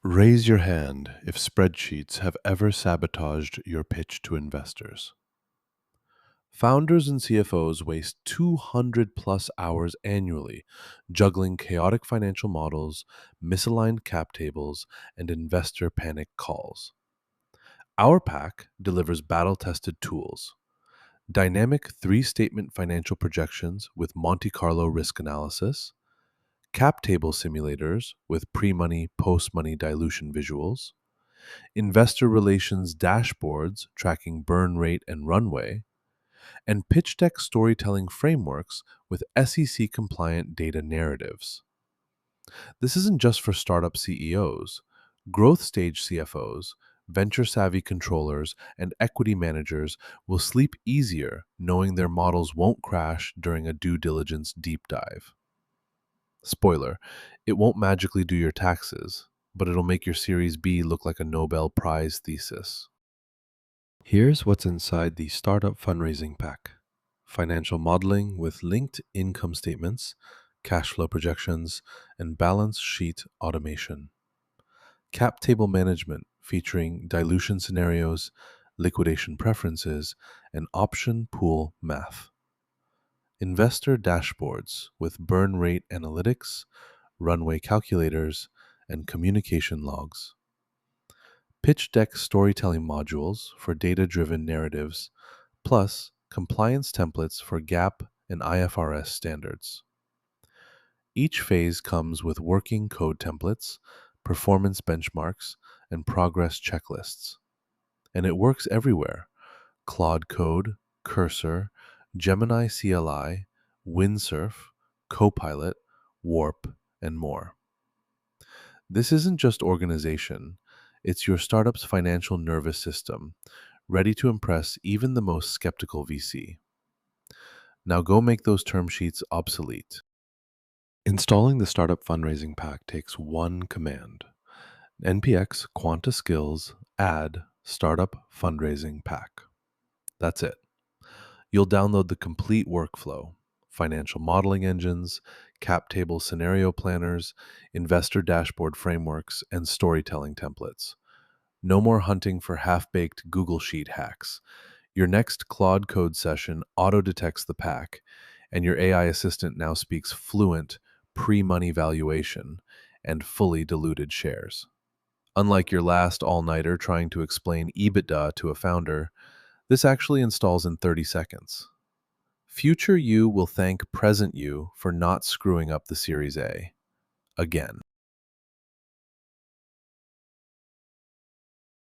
Raise your hand if spreadsheets have ever sabotaged your pitch to investors. Founders and CFOs waste 200 plus hours annually juggling chaotic financial models, misaligned cap tables, and investor panic calls. Our pack delivers battle tested tools, dynamic three statement financial projections with Monte Carlo risk analysis, cap table simulators with pre money, post money dilution visuals, investor relations dashboards tracking burn rate and runway, and pitch deck storytelling frameworks with SEC compliant data narratives. This isn't just for startup CEOs. Growth stage CFOs, venture savvy controllers, and equity managers will sleep easier knowing their models won't crash during a due diligence deep dive. Spoiler, it won't magically do your taxes, but it'll make your Series B look like a Nobel Prize thesis. Here's what's inside the Startup Fundraising Pack: financial modeling with linked income statements, cash flow projections, and balance sheet automation. Cap table management featuring dilution scenarios, liquidation preferences, and option pool math. Investor dashboards with burn rate analytics, runway calculators, and communication logs. Pitch deck storytelling modules for data driven narratives, plus compliance templates for GAAP and IFRS standards. Each phase comes with working code templates, performance benchmarks, and progress checklists. And it works everywhere: Claude Code, Cursor, Gemini CLI, Windsurf, Copilot, Warp, and more. This isn't just organization, it's your startup's financial nervous system, ready to impress even the most skeptical VC. Now go make those term sheets obsolete. Installing the Startup Fundraising Pack takes one command: npx quanta-skills add Startup Fundraising Pack. That's it. You'll download the complete workflow: financial modeling engines, cap table scenario planners, investor dashboard frameworks, and storytelling templates. No more hunting for half baked Google Sheet hacks. Your next Claude Code session auto detects the pack, and your AI assistant now speaks fluent pre money valuation and fully diluted shares. Unlike your last all nighter trying to explain EBITDA to a founder, this actually installs in 30 seconds. Future you will thank present you for not screwing up the Series A again.